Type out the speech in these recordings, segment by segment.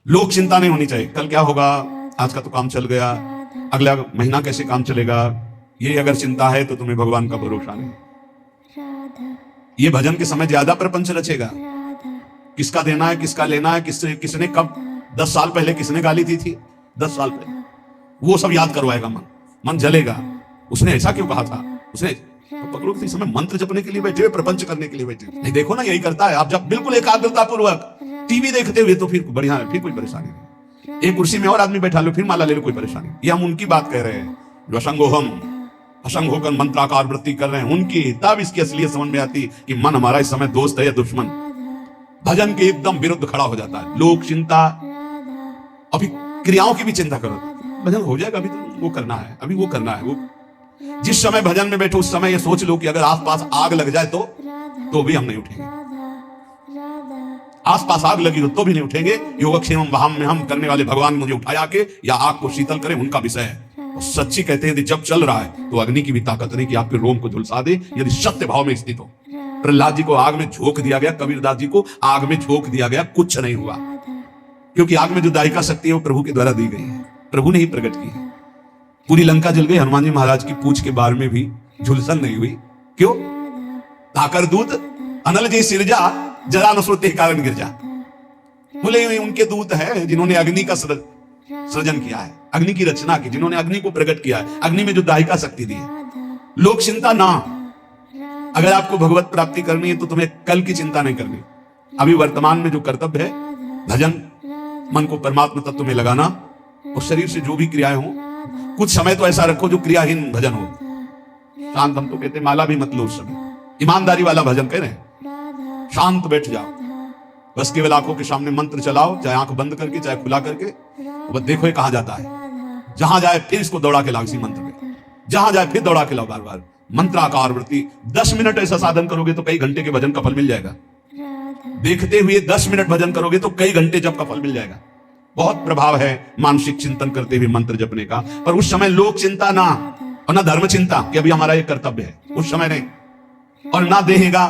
लोक चिंता नहीं होनी चाहिए, कल क्या होगा, आज का तो काम चल गया, अगला महीना कैसे काम चलेगा, ये अगर चिंता है तो तुम्हें भगवान का भरोसा नहीं। ये भजन के समय ज्यादा प्रपंच रचेगा, किसका देना है, किसका लेना है, किसने कब 10 साल पहले किसने गाली दी थी, 10 साल पहले, वो सब याद करवाएगा। मन जलेगा, उसने ऐसा क्यों कहा था, उसने तो पकड़ो कि इस समय मंत्र जपने के लिए बैठे हुए, प्रपंच करने के लिए बैठे। नहीं देखो ना, यही करता है। आप जब बिल्कुल एकाग्रता पूर्वक टीवी देखते हुए तो फिर बढ़िया है, फिर कोई परेशानी नहीं। एक कुर्सी में और आदमी बैठा लो, फिर माला ले लो, कोई परेशानी नहीं। ये हम उनकी बात कह रहे हैं जो असंगोहम असंग होकर मंत्राकार वृत्ति कर रहे हैं, उनकी तब इसकी असलियत समझ में आती कि मन हमारा इस समय दोस्त है या दुश्मन। भजन के एकदम विरुद्ध खड़ा हो जाता है। लोक चिंता, अभी क्रियाओं की भी चिंता करो, भजन हो जाएगा, अभी तो वो करना है, अभी वो करना है। वो जिस समय भजन में बैठो उस समय ये सोच लो कि अगर आसपास आग लग जाए तो भी हम नहीं उठेंगे। आसपास आग लगी तो भी नहीं उठेंगे। योगक्षेमम वहां में हम करने वाले भगवान मुझे उठाया के या आग को शीतल करे, उनका विषय है। सच्ची कहते हैं जब चल रहा है तो अग्नि की भी ताकत नहीं कि आपके रोम को झुलसा दे, यदि सत्य भाव में स्थित हो। प्रहलाद जी को आग में झोंक दिया गया, कबीरदास जी को आग में झोंक दिया गया, कुछ नहीं हुआ, क्योंकि आग में जो दायिका शक्ति है वो प्रभु के द्वारा दी गई है, प्रभु ने ही प्रकट की है। पूरी लंका जल गई, हनुमान जी महाराज की पूछ के बारे में भी झुलसन नहीं हुई। क्यों? ताकर दूत अनल जी सिरजा, जरा न सोते कारण गिर जा। बोले उनके दूत है जिन्होंने अग्नि का सृजन किया है, अग्नि की रचना की, जिन्होंने अग्नि को प्रकट किया है, अग्नि में जो दायिका शक्ति दी है। लोक चिंता ना, अगर आपको भगवत प्राप्ति करनी है तो तुम्हें कल की चिंता नहीं करनी। अभी वर्तमान में जो कर्तव्य है, भजन, मन को परमात्मा तत्व में लगाना, और शरीर से जो भी क्रियाएं हो, कुछ समय तो ऐसा रखो जो क्रियाहीन भजन हो। शांत, हम तो कहते माला भी मत लो उस समय, ईमानदारी वाला भजन कह रहे हैं। शांत बैठ जाओ, बस केवल आंखों के सामने मंत्र चलाओ, चाहे आंख बंद करके चाहे खुला करके। बस देखो ये कहां जाता है, जहां जाए फिर इसको दौड़ा के लाओ, इसी मंत्र में जहां जाए फिर दौड़ा के लाओ, बार बार मंत्राकार वृत्ति। 10 मिनट ऐसा साधन करोगे तो कई घंटे के भजन का फल मिल जाएगा। देखते हुए 10 मिनट भजन करोगे तो कई घंटे जप का फल मिल जाएगा। बहुत प्रभाव है मानसिक चिंतन करते हुए मंत्र जपने का। पर उस समय लोक चिंता ना, और ना धर्म चिंता कि अभी हमारा ये कर्तव्य है, उस समय नहीं। और ना देहेगा,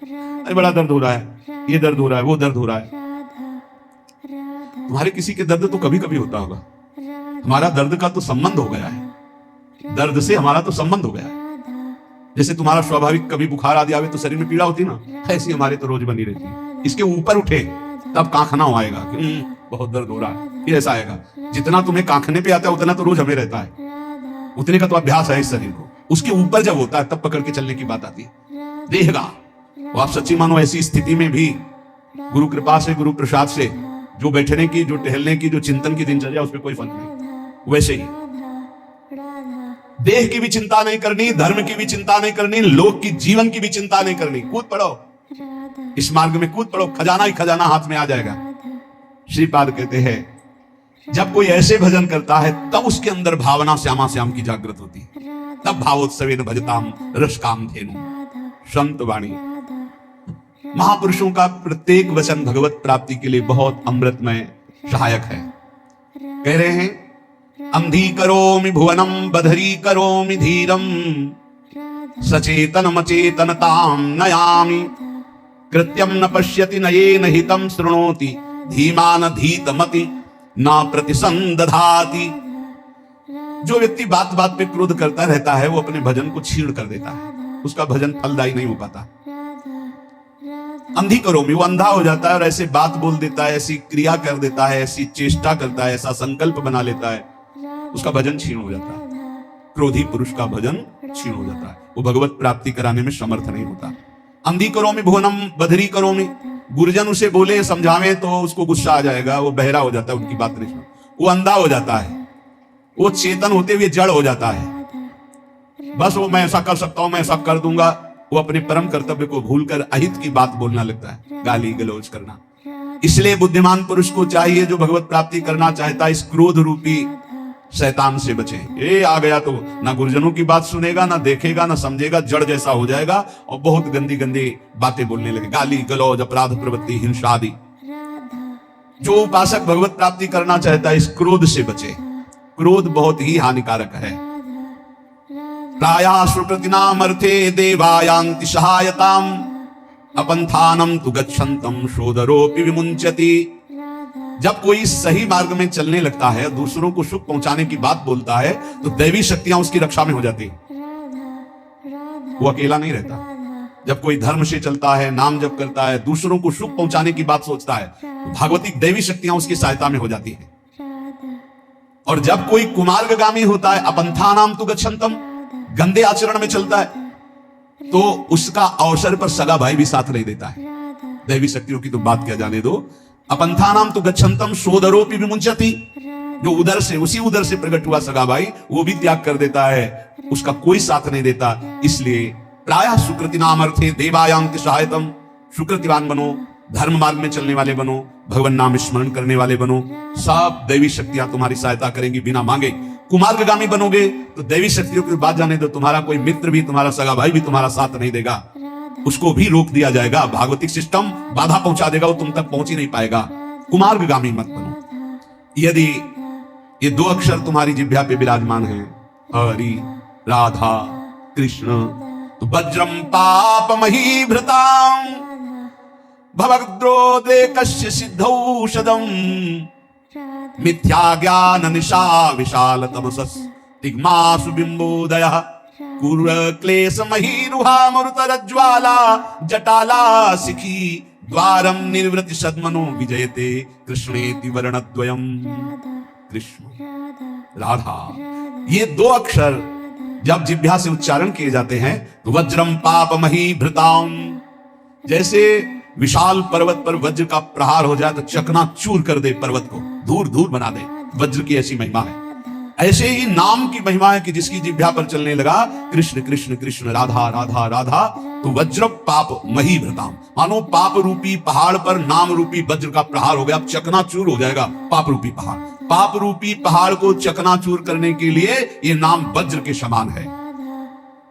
अरे बड़ा दर्द हो रहा है, ये दर्द हो रहा है, वो दर्द हो रहा है। तुम्हारे किसी के दर्द तो कभी कभी होता होगा, हमारा दर्द का तो संबंध हो गया है, दर्द से हमारा तो संबंध हो गया है। जैसे तुम्हारा स्वाभाविक कभी बुखार आदि आवे तो शरीर में पीड़ा होती ना, ऐसी हमारे तो रोज बनी रहती है। इसके ऊपर उठे तब कांखना आएगा कि बहुत दर्द हो रहा है, फिर ऐसा आएगा। जितना तुम्हें कांखने पे आता है उतना तो रोज हमें रहता है, उतने का तो अभ्यास है इस शरीर को। उसके ऊपर जब होता है तब पकड़ के चलने की बात आती है। देगा वो आप सच्ची मानो, ऐसी स्थिति में भी गुरु कृपा से, गुरु प्रसाद से, जो बैठने की, जो टहलने की, जो चिंतन की दिनचर्या, उस पर कोई फर्क नहीं। वैसे ही देह की भी चिंता नहीं करनी, धर्म की भी चिंता नहीं करनी, लोक की, जीवन की भी चिंता नहीं करनी। कूद पड़ो, इस मार्ग में कूद पड़ो, खजाना ही खजाना हाथ में आ जाएगा। श्रीपाद कहते हैं जब कोई ऐसे भजन करता है तब उसके अंदर भावना श्यामा श्याम की जागृत होती है, तब भावोत्सवेन भजताम रस काम धेनु। संत वाणी, महापुरुषों का प्रत्येक वचन भगवत प्राप्ति के लिए बहुत अमृतमय सहायक है। कह रहे हैं अंधी करोमि भुवनम बधरी करोमि धीरम, सचेतन मचेतनताम नयामि, कृत्यम न पश्यति नयेन हितम शृणोति, धीमान धीतमति न प्रतिसंदधाति। जो व्यक्ति बात बात पे क्रोध करता रहता है वो अपने भजन को छीण कर देता है, उसका भजन फलदायी नहीं हो पाता। अंधी करोमि, वो अंधा हो जाता है और ऐसे बात बोल देता है, ऐसी क्रिया कर देता है, ऐसी चेष्टा करता है, ऐसा संकल्प बना लेता है, उसका भजन क्षीण हो जाता है। क्रोधी पुरुष का भजन क्षीण हो जाता है, वो भगवत प्राप्ति कराने में समर्थ नहीं होता। अंधी करोमि भुवनम बधरी करोमि, गुरुजन उसे बोले समझावे तो उसको गुस्सा आ जाएगा, वो बहरा हो जाता है, उनकी बात नहीं सुन, वो अंधा हो जाता है, वो चेतन होते हुए जड़ हो जाता है। बस वो मैं ऐसा कर सकता हूं, मैं ऐसा कर दूंगा, वो अपने परम कर्तव्य को भूलकर अहित की बात बोलना लगता है, गाली गलौज करना। इसलिए बुद्धिमान पुरुष को चाहिए, जो भगवत प्राप्ति करना चाहता है, इस क्रोध रूपी शैतान से बचे। ये आ गया तो ना गुरुजनों की बात सुनेगा, ना देखेगा, ना समझेगा, जड़ जैसा हो जाएगा और बहुत गंदी गंदी बातें बोलने लगे, गाली गलौज, अपराध प्रवृत्ति, हिंसा आदि। जो उपासक भगवत प्राप्ति करना चाहता है इस क्रोध से बचे। क्रोध बहुत ही हानिकारक है। प्रायासु प्रतिनामर्थे देवायांति सहायताम, अपंथानम तु गच्छन्तम शोदरोपि विमुंचति। जब कोई सही मार्ग में चलने लगता है, दूसरों को सुख पहुंचाने की बात बोलता है, तो दैवी शक्तियां उसकी रक्षा में हो जाती हैं। वो अकेला नहीं रहता। जब कोई धर्म से चलता है, नाम जप करता है, दूसरों को सुख पहुंचाने की बात सोचता है, तो भागवतिक दैवी शक्तियां उसकी सहायता में हो जाती हैं। और जब कोई कुमार्गगामी होता है, अपंथानाम तु गच्छन्तम, गंदे आचरण में चलता है, तो उसका अवसर पर सगा भाई भी साथ नहीं देता है। दैवी शक्तियों की तो बात क्या जाने दो। अपंथानाम तु गच्छन्तम सोदरोपि विमुंचति, जो उधर से, उसी उधर से प्रकट हुआ सगा भाई, वो भी त्याग कर देता है, उसका कोई साथ नहीं देता। इसलिए प्रायः सुकृति नाम अर्थे देवायांति सहायतम, सुकृतिवान बनो, धर्म मार्ग में चलने वाले बनो, भगवान नाम स्मरण करने वाले बनो, सब दैवी शक्तियां तुम्हारी सहायता करेंगी बिना मांगे। कुमार्गगामी बनोगे तो दैवी शक्तियों की बात जाने दो, तुम्हारा कोई मित्र भी, तुम्हारा सगा भाई भी तुम्हारा साथ नहीं देगा, उसको भी रोक दिया जाएगा। भागवतिक सिस्टम बाधा पहुंचा देगा, वो तुम तक पहुंच ही नहीं पाएगा। कुमार्गगामी मत बनो। यदि ये दो अक्षर तुम्हारी जिह्वा पे विराजमान है, हरि राधा कृष्ण, तो वज्रम पापमही भृतां भवद्रोदेकस्य सिद्धौषधं मिथ्या ज्ञान निशा विशाल तमसस्तिग्मासु बिंबोदयः कुर क्लेश महीरुहामरुतरज्ज्वाला जटाला सिखी द्वारम निर्वृति सद्मनो विजयते कृष्णेति वर्णद्वयम्। कृष्ण राधा, ये दो अक्षर जब जिह्वा से उच्चारण किए जाते हैं तो वज्रम पापमही भृतां, जैसे विशाल पर्वत पर वज्र का प्रहार हो जाए तो चकनाचूर कर दे, पर्वत को दूर दूर बना दे, वज्र की ऐसी महिमा है। ऐसे ही नाम की महिमा है कि जिसकी जिह्वा पर चलने लगा कृष्ण कृष्ण कृष्ण राधा राधा राधा, तो वज्र पाप मही भृताम, मानो पाप रूपी पहाड़ पर नाम रूपी वज्र का प्रहार हो गया, अब चकनाचूर हो जाएगा पाप रूपी पहाड़। पाप रूपी पहाड़ को चकनाचूर करने के लिए ये नाम वज्र के समान है।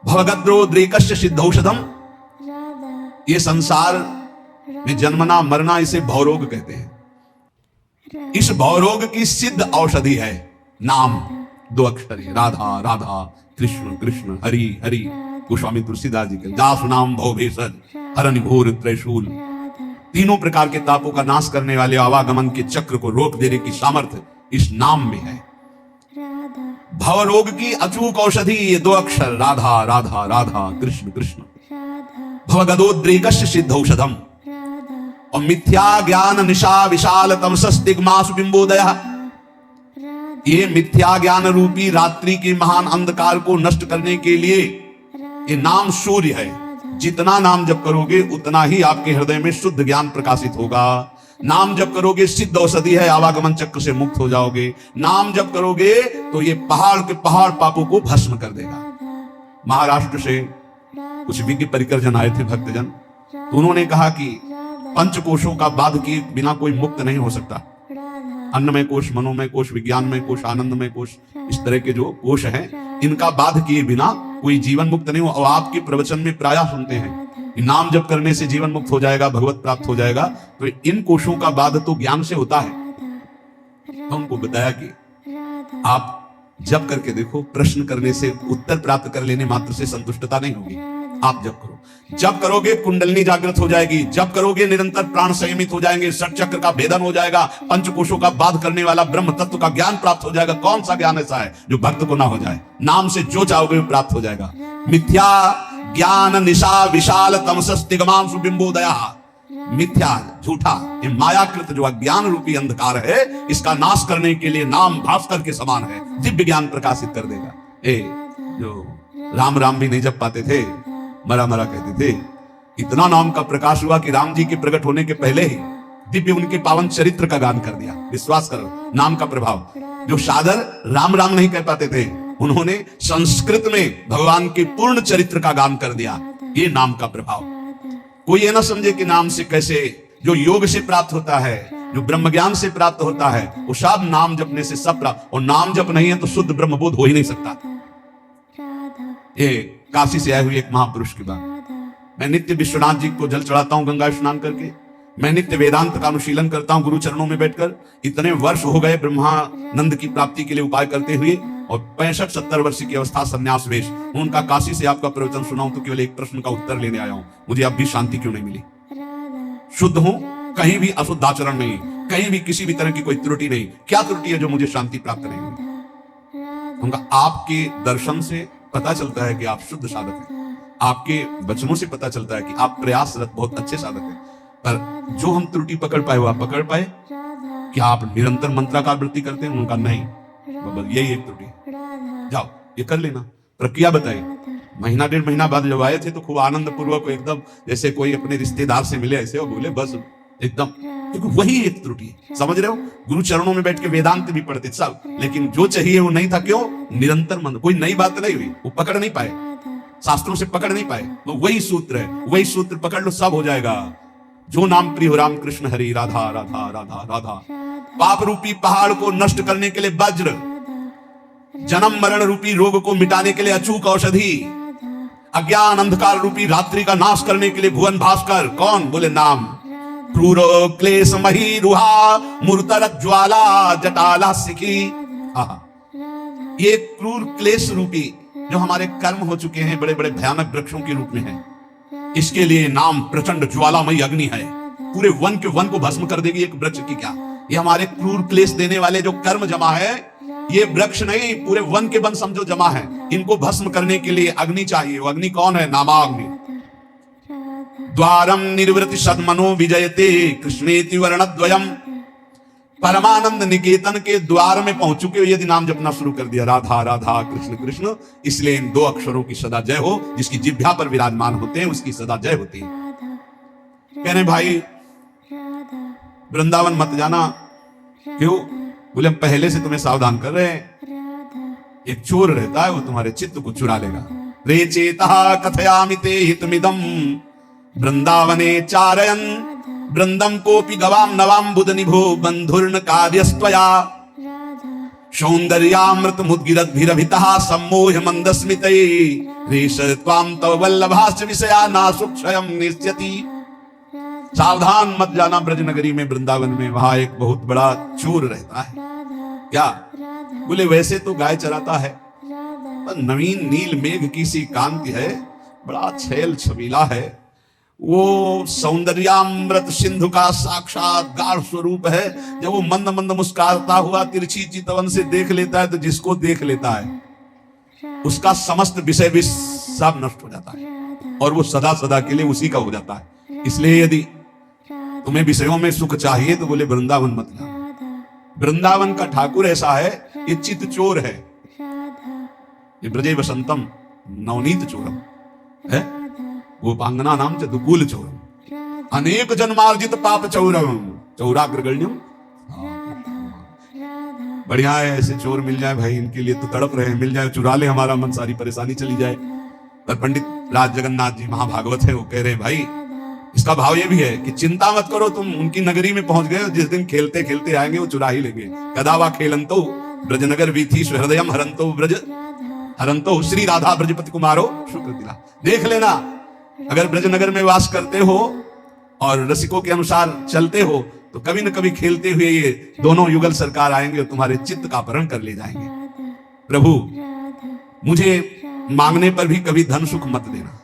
भवगद्रोद्रेकस्य सिद्धौषधम, ये संसार में जन्मना मरना, इसे भवरोग कहते हैं। इस भवरोग की सिद्ध औषधि है नाम, दो अक्षर है, राधा राधा कृष्ण कृष्ण हरि हरि। गोस्वामी तुलसीदास जी के दास नाम भवभेषज हरनि घोर त्रैशूल, तीनों प्रकार के तापों का नाश करने वाले आवागमन के चक्र को रोक देने की सामर्थ्य इस नाम में है। भवरोग की अचूक औषधि ये दो अक्षर राधा राधा राधा कृष्ण कृष्ण। भवगदोद्रेकस्य सिद्धौषधम, और मिथ्या ज्ञान निशा विशाल तमसस्तिग्मासु बिंबोदयः, ये मिथ्या ज्ञान रूपी रात्रि के महान अंधकार को नष्ट करने के लिए ये नाम सूर्य है। जितना नाम जप करोगे उतना ही आपके हृदय में शुद्ध ज्ञान प्रकाशित होगा। नाम जप करोगे सिद्ध औषधि है, आवागमन चक्र से मुक्त हो जाओगे। नाम जप करोगे तो ये पहाड़ के पहाड़ पापों को भस्म कर देगा। महाराष्ट्र से कुछ विज्ञ परिकर जन आए थे, भक्तजन, तो उन्होंने कहा कि पंचकोशों का बाध किए बिना कोई मुक्त नहीं हो सकता। अन्नमय कोश, मनोमय कोश, विज्ञानमय कोश, आनंदमय कोश, इस तरह के जो कोश हैं, इनका बाध किए बिना कोई जीवन मुक्त नहीं हो। और आपके प्रवचन में प्रायः सुनते हैं नाम जप करने से जीवन मुक्त हो जाएगा, भगवत प्राप्त हो जाएगा, तो इन कोशों का बाध तो ज्ञान से होता है। तो उनको बताया कि आप जप करके देखो, प्रश्न करने से, उत्तर प्राप्त कर लेने मात्र से संतुष्टता नहीं होगी। आप जप करो, जप करोगे कुंडलिनी जागृत हो जाएगी, जप करोगे निरंतर प्राण संयमित हो जाएंगे, षट चक्र का भेदन हो जाएगा, पंचकोशों का बाध करने वाला ब्रह्म तत्व का ज्ञान प्राप्त हो जाएगा। कौन सा ज्ञान ऐसा है जो भक्त को ना हो जाए? नाम से जो चाहोगे वो प्राप्त हो जाएगा। मिथ्या ज्ञान निशा विशाल तमसस्तिग्मांसु बिंबोदयः, मिथ्या झूठा ये मायाकृत जो अज्ञान रूपी अंधकार है, इसका नाश करने के लिए नाम भास्कर के समान है, दिव्य ज्ञान प्रकाशित कर देगा। जो राम राम भी नहीं जप पाते थे, मरा मरा कहते थे, इतना नाम का प्रकाश हुआ कि राम जी के प्रकट होने के पहले ही दिव्य उनके पावन चरित्र का गान कर दिया। विश्वास करो, नाम का प्रभाव। जो सादर राम राम नहीं कह पाते थे, उन्होंने संस्कृत में भगवान के पूर्ण चरित्र का गान कर दिया। ये नाम का प्रभाव। कोई ये ना समझे कि नाम से कैसे, जो योग से प्राप्त होता है, जो ब्रह्म ज्ञान से प्राप्त होता है, वो सब नाम जपने से सब प्राप्त। और नाम जप नहीं है तो शुद्ध ब्रह्म बोध हो ही नहीं सकता। ये काशी से आए हुए एक महापुरुष की बात। मैं नित्य विश्वनाथ जी को जल चढ़ाता हूं गंगा स्नान करके, मैं नित्य वेदांत का अनुशीलन करता हूं गुरु चरणों में बैठकर। इतने वर्ष हो गए ब्रह्मानंद की प्राप्ति के लिए उपाय करते हुए, और 65-70 वर्ष की अवस्था संन्यास वेश। उनका काशी से आपका प्रवचन सुनाऊं तो केवल एक प्रश्न का उत्तर लेने आया हूं, मुझे अब भी शांति क्यों नहीं मिली? शुद्ध हूं, कहीं भी अशुद्ध आचरण नहीं, कहीं भी किसी भी तरह की कोई त्रुटि नहीं। क्या त्रुटि है जो मुझे शांति प्राप्त नहीं हुई? उनका आपके दर्शन से पता चलता है कि आप शुद्ध साधक हैं, आपके वचनों से पता चलता है कि आप प्रयासरत बहुत अच्छे साधक हैं, पर जो हम त्रुटि पकड़ पाए वो आप पकड़ पाए। क्या आप निरंतर मंत्राकार वृत्ति करते हैं? उनका नहीं, बस यही एक त्रुटि। जाओ ये कर लेना, प्रक्रिया बताई। महीना डेढ़ महीना बाद जब आए थे तो खूब आनंद पूर्वक एकदम जैसे कोई अपने रिश्तेदार से मिले ऐसे, और बोले बस एकदम, क्योंकि वही एक त्रुटि है। समझ रहे हो? गुरु चरणों में बैठ के वेदांत भी पढ़ते सब, लेकिन जो चाहिए वो नहीं था। क्यों? निरंतर मंत्र, कोई नई बात नहीं हुई, वो पकड़ नहीं पाए, शास्त्रों से पकड़ नहीं पाए। तो वही सूत्र है, वही सूत्र पकड़ लो, सब हो जाएगा। जो नाम प्रिय हो राम कृष्ण हरि, राधा राधा राधा राधा। पाप रूपी पहाड़ को नष्ट करने के लिए वज्र, जन्म मरण रूपी रोग को मिटाने के लिए अचूक औषधि, अज्ञान अंधकार रूपी रात्रि का नाश करने के लिए भुवन भास्कर। कौन? बोले नाम। क्रूर क्लेश मही रुहा मूर्तरत ज्वाला जटाला सिखी। ये क्रूर क्लेश रूपी जो हमारे कर्म हो चुके हैं, बड़े बड़े भयानक वृक्षों के रूप में है, इसके लिए नाम प्रचंड ज्वालामयी अग्नि है, पूरे वन के वन को भस्म कर देगी। एक वृक्ष की क्या, ये हमारे क्रूर क्लेश देने वाले जो कर्म जमा है, ये वृक्ष नहीं, पूरे वन के वन समझो जमा है। इनको भस्म करने के लिए अग्नि चाहिए। वो अग्नि कौन है? नामाग्नि। द्वारम निर्वृति सद्मनो विजयते कृष्णेति वर्णद्वयम। परमानंद निकेतन के द्वार में पहुंच चुके हो, यदि नाम जपना शुरू कर दिया, राधा राधा कृष्ण कृष्ण, इसलिए इन दो अक्षरों की सदा जय हो। जिसकी जिह्वा पर विराजमान होते हैं उसकी सदा जय होती है। कह रहे भाई वृंदावन मत जाना। क्यों? बोले हम पहले से तुम्हें सावधान कर रहे हैं। एक चोर रहता है, वो तुम्हारे चित्त को चुरा लेगा। रे चेता कथयामि ते हितमिदं वृंदावने चारयन वृंदम कोपि गवाम नवाम बुध निभो बंधुर्न कार्यस्त्वया सौंदर्यामृत मुद्गिरद्भिरभितः सम्मोह मंदस्मितै रेष त्वां तव वल्लभाश्च विषया नासुक्षयं निश्यति। सावधान मत जाना ब्रजनगरी में, वृंदावन में, वहां एक बहुत बड़ा चोर रहता है। क्या? बोले वैसे तो गाय चराता है, पर नवीन नील मेघ की सी कांति है, बड़ा छैल छबीला है, वो सौंदर्यामृत सिंधु का साक्षात गाढ़ स्वरूप है। जब वो मंद मंद मुस्कुराता हुआ तिरछी चितवन से देख लेता है, तो जिसको देख लेता है उसका समस्त विषय भी सब नष्ट हो जाता है, और वो सदा सदा के लिए उसी का हो जाता है। इसलिए यदि तुम्हें विषयों में सुख चाहिए तो बोले वृंदावन मत जाओ। वृंदावन का ठाकुर ऐसा है, ये चित चोर है, ये ब्रजे वसंतम नवनीत चोरम है, गोपांगना नाम च दुकूल चोरम अनेक जन्मार्जित पाप चौरम चौराग्रगण्यम। बढ़िया है, ऐसे चोर मिल जाए भाई, इनके लिए तो तड़प रहे हैं, मिल जाए, चुरा ले हमारा मन, सारी परेशानी चली जाए। पर पंडित राज जगन्नाथ जी महाभागवत है, वो कह रहे भाई इसका भाव ये भी है कि चिंता मत करो, तुम उनकी नगरी में पहुंच गए, जिस दिन खेलते खेलते आएंगे वो चुरा ही लेंगे। कदावा खेलंतो ब्रजनगर वीथी हृदयम हरंतो ब्रज हरंतो श्री राधा ब्रजपति कुमारो शुक्र दिला। देख लेना, अगर ब्रजनगर में वास करते हो और रसिकों के अनुसार चलते हो, तो कभी न कभी खेलते हुए ये दोनों युगल सरकार आएंगे और तुम्हारे चित्त का अपहरण कर ले जाएंगे। प्रभु मुझे मांगने पर भी कभी धन सुख मत देना,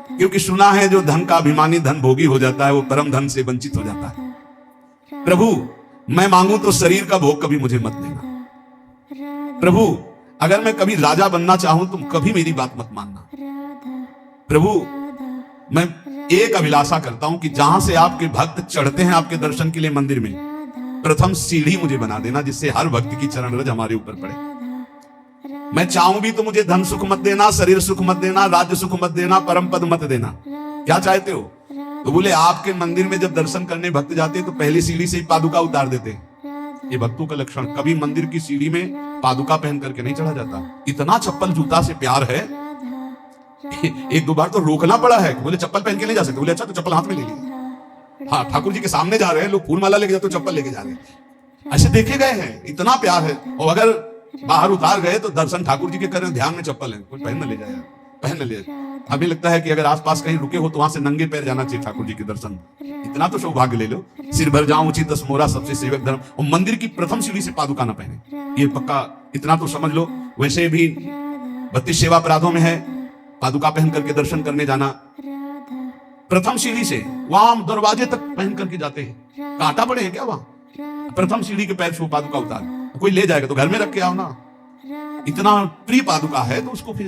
क्योंकि सुना है जो धन का अभिमानी धन भोगी हो जाता है, वो परम धन से वंचित हो जाता है। प्रभु मैं मांगू तो शरीर का भोग कभी मुझे मत देना। प्रभु अगर मैं कभी राजा बनना चाहूं तुम कभी मेरी बात मत मानना। प्रभु मैं एक अभिलाषा करता हूं कि जहां से आपके भक्त चढ़ते हैं आपके दर्शन के लिए मंदिर में, प्रथम सीढ़ी मुझे बना देना, जिससे हर भक्त की चरण रज हमारे ऊपर पड़े। मैं चाहूं भी तो मुझे धन सुख मत देना, शरीर सुख मत देना, राज्य सुख मत देना, परम पद मत देना। क्या चाहते हो? तो बोले आपके मंदिर में जब दर्शन करने भक्त जाते तो पहली सीढ़ी से ही पादुका उतार देते। ये भक्तों का लक्षण, कभी मंदिर की सीढ़ी में पादुका पहन करके नहीं चढ़ा जाता। इतना चप्पल जूता से प्यार है, एक दो बार तो रोकना पड़ा है, बोले चप्पल पहन के नहीं जा सकते। बोले अच्छा तो चप्पल हाथ में ले लीजिए। हाँ ठाकुर जी के सामने जा रहे हैं लोग, फूल माला लेके जाते, चप्पल लेके जा रहे हैं, ऐसे देखे गए हैं, इतना प्यार है। और अगर बाहर उतार गए तो दर्शन ठाकुर जी के कर रहे, ध्यान में चप्पल है, कोई पहन न ले जाए, पहन न ले जाए। हमें लगता है कि अगर आसपास कहीं रुके हो तो वहां से नंगे पैर जाना चाहिए ठाकुर जी के दर्शन। इतना तो सौभाग्य ले लो, सिर भर जाऊं उचित मोरा सबसे सेवक धर्म। और मंदिर की प्रथम सीढ़ी से पादुका ना पहने, ये पक्का इतना तो समझ लो। वैसे भी 32 सेवा अपराधों में है पादुका पहन करके दर्शन करने जाना। प्रथम सीढ़ी से वहां दरवाजे तक पहन करके जाते हैं। कांटा पड़े हैं क्या वहां? प्रथम सीढ़ी के पैर छू पादुका उतार, कोई ले जाएगा तो घर में रख के आओ ना। इतना प्रिय पादुका है तो उसको फिर,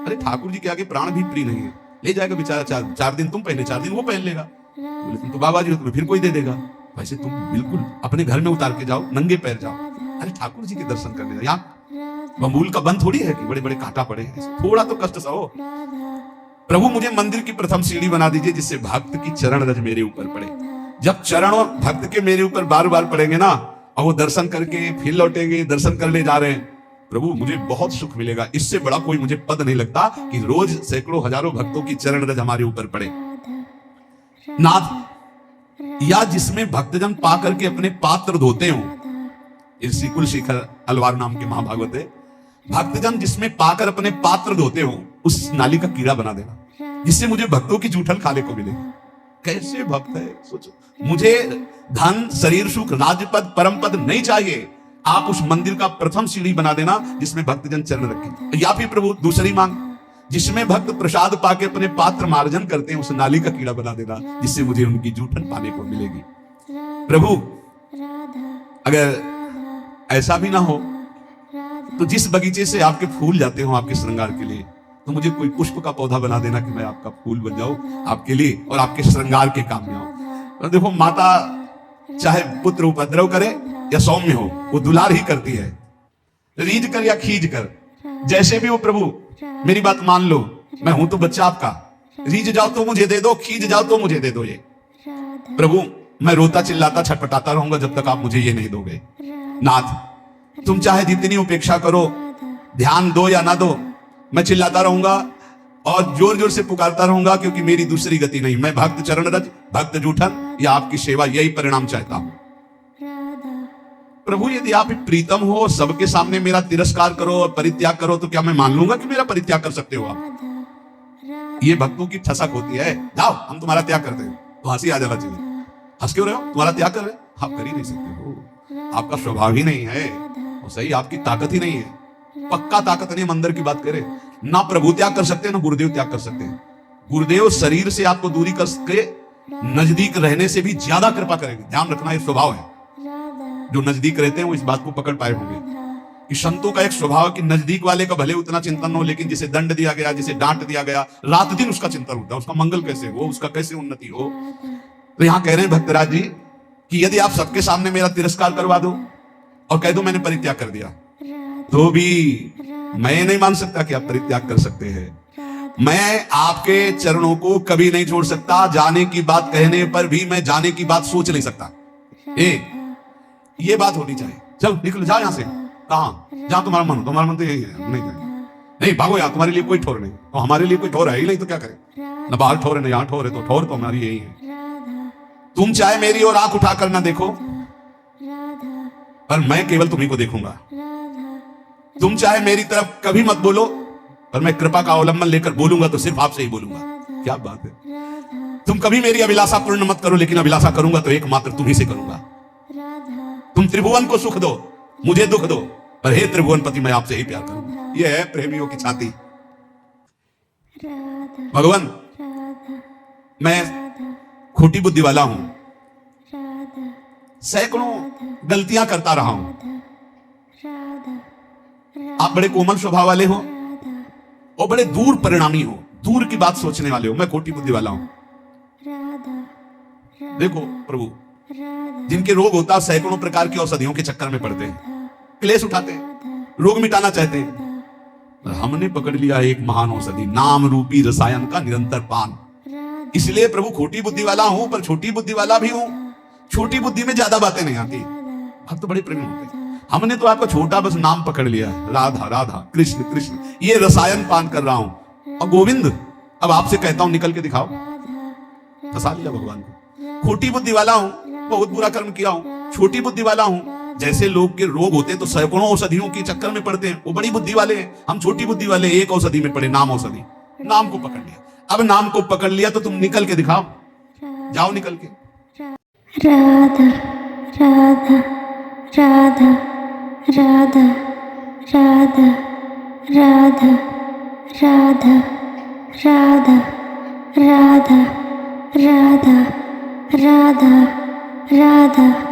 अरे ठाकुर जी के आगे प्राण भी प्रिय नहीं है, ले जाएगा बेचारा। चार दिन तुम पहने, 4 दिन वो पहन लेगा। बोले तुम तो बाबा जी हो, तुम्हें फिर कोई दे देगा। वैसे तुम बिल्कुल अपने घर में उतार के जाओ, नंगे पैर जाओ, अरे ठाकुर जी के दर्शन करने जाओ। यहाँ बमूल का बंद थोड़ी है कि बड़े बड़े कांटा पड़े हैं, थोड़ा तो कष्ट सहो। प्रभु मुझे मंदिर की प्रथम सीढ़ी बना दीजिए जिससे भक्त की चरण रज मेरे ऊपर पड़े। जब चरण और भक्त के मेरे ऊपर बार बार पड़ेंगे ना, और वो दर्शन करके फिर लौटेंगे, दर्शन करने जा रहे हैं, प्रभु मुझे बहुत सुख मिलेगा। इससे बड़ा कोई मुझे पद नहीं लगता कि रोज सैकड़ों हजारों भक्तों की चरण रज हमारे ऊपर पड़े। नाथ, या जिसमें भक्तजन पा करके अपने पात्र धोते हो, इसी कुलशेखर अलवार नाम के महाभागवत है, भक्तजन जिसमें पाकर अपने पात्र धोते हो उस नाली का कीड़ा बना देना जिससे मुझे भक्तों की जूठन खाने को मिले। कैसे भक्त है सोचो। मुझे धन, शरीर सुख, राज्यपद, परम पद नहीं चाहिए, आप उस मंदिर का प्रथम सीढ़ी बना देना जिसमें भक्तजन चरण रखें। या फिर प्रभु दूसरी मांग, जिसमें भक्त प्रसाद पाके अपने पात्र मार्जन करते हैं उस नाली का कीड़ा बना देना जिससे मुझे उनकी जूठन पाने को मिलेगी। प्रभु अगर ऐसा भी ना हो तो जिस बगीचे से आपके फूल जाते हो आपके श्रृंगार के लिए, तो मुझे कोई पुष्प का पौधा बना देना कि मैं आपका फूल बन जाऊं आपके लिए और आपके श्रृंगार के काम में आऊं। तो देखो, माता चाहे पुत्र उपद्रव करे या सौम्य हो, वो दुलार ही करती है, रीझ कर या खींच कर, जैसे भी हो। प्रभु मेरी बात मान लो, मैं हूं तो बच्चा आपका, रीझ जाओ तो मुझे दे दो, खींच जाओ तो मुझे दे दो। ये प्रभु मैं रोता चिल्लाता छटपटाता रहूंगा जब तक आप मुझे ये नहीं दोगे। नाथ, तुम चाहे जितनी उपेक्षा करो, ध्यान दो या ना दो, मैं चिल्लाता रहूंगा और जोर जोर से पुकारता रहूंगा, क्योंकि मेरी दूसरी गति नहीं। मैं भक्त चरण रज, भक्त जूठन या आपकी सेवा, यही परिणाम चाहता हूं। प्रभु यदि आप प्रीतम हो, सबके सामने मेरा तिरस्कार करो और परित्याग करो, तो क्या मैं मान लूंगा कि मेरा परित्याग कर सकते हो आप? ये भक्तों की ठसक होती है। जाओ हम तुम्हारा त्याग करते हैं, तो हंसी आ जाना चाहिए। हंस क्यों रहे हो? तुम्हारा त्याग कर रहे, आप कर ही नहीं सकते हो, आपका स्वभाव ही नहीं है, और सही आपकी ताकत ही नहीं है। पक्का ताकत नहीं, मंदिर की बात करें ना, प्रभु त्याग कर सकते हैं ना गुरुदेव त्याग कर सकते हैं। गुरुदेव शरीर से आपको दूरी करके नजदीक रहने से भी ज्यादा कृपा करेंगे। ध्यान रखना, ये स्वभाव है। जो नजदीक रहते हैं वो इस बात को पकड़ पाए होंगे कि संतों का एक स्वभाव कि नजदीक वाले का भले उतना चिंतन हो, लेकिन जिसे दंड दिया गया, जिसे डांट दिया गया, रात दिन उसका चिंतन होता है, उसका मंगल कैसे हो, उसका कैसे उन्नति हो। तो यहां कह रहे हैं भक्तराज जी कि यदि आप सबके सामने मेरा तिरस्कार करवा दो और कह दो मैंने परित्याग कर दिया, तो भी मैं नहीं मान सकता कि आप परित्याग कर सकते हैं। मैं आपके चरणों को कभी नहीं छोड़ सकता। जाने की बात कहने पर भी मैं जाने की बात सोच नहीं सकता। ये बात होनी चाहिए। चल निकल जाओ यहां से। कहां? जहां तुम्हारा मन हो। तुम्हारा मन तो यही है, नहीं नहीं भागो यार, तुम्हारे लिए कोई ठोर नहीं, तो हमारे लिए कोई ठोर है ही नहीं, तो क्या करें? ना बाहर ठोर है ना यहां ठोर है, तो ठोर तो हमारी यही है। तुम चाहे मेरी ओर आंख उठाकर ना देखो, पर मैं केवल तुम्ही को देखूंगा। तुम चाहे मेरी तरफ कभी मत बोलो, पर मैं कृपा का अवलंबन लेकर बोलूंगा तो सिर्फ आपसे ही बोलूंगा। क्या बात है। तुम कभी मेरी अभिलाषा पूर्ण मत करो, लेकिन अभिलाषा करूंगा तो एकमात्र तुम्ही से करूंगा। तुम त्रिभुवन को सुख दो, मुझे दुख दो, पर हे त्रिभुवन पति मैं आपसे ही प्यार करूंगा। यह है प्रेमियों की छाती। भगवान मैं खोटी बुद्धि वाला हूं, सैकड़ों गलतियां करता रहा हूं। आप बड़े कोमल स्वभाव वाले हो और बड़े दूर परिणामी हो, दूर की बात सोचने वाले हो। मैं खोटी बुद्धि वाला हूं। देखो प्रभु, जिनके रोग होता है सैकड़ों प्रकार की औषधियों के चक्कर में पड़ते हैं, क्लेश उठाते हैं, रोग मिटाना चाहते हैं। हमने पकड़ लिया एक महान औषधि, नाम रूपी रसायन का निरंतर पान। इसलिए प्रभु खोटी बुद्धि वाला हूं, पर छोटी बुद्धि वाला भी हूं। छोटी बुद्धि में ज्यादा बातें नहीं आती। भक्त तो बड़े प्रेमी होते हैं। हमने तो आपका छोटा बस नाम पकड़ लिया है, राधा राधा कृष्ण कृष्ण, ये रसायन पान कर रहा हूं। और गोविंद, अब आपसे कहता हूं निकल के दिखाओ। फंसा लिया भगवान को। खोटी बुद्धि वाला हूं, बहुत बुरा कर्म किया हूं। छोटी बुद्धि वाला हूं। जैसे लोग के रोग होते हैं तो सैकड़ों औषधियों के चक्कर में पड़ते हैं, वो बड़ी बुद्धि वाले हैं, हम छोटी बुद्धि वाले एक औषधि में पड़े, नाम औषधि। नाम को पकड़ लिया। अब नाम को पकड़ लिया तो तुम निकल के दिखाओ, जाओ निकल के। राधा राधा राधा राधा राधा राधा राधा राधा राधा राधा राधा राधा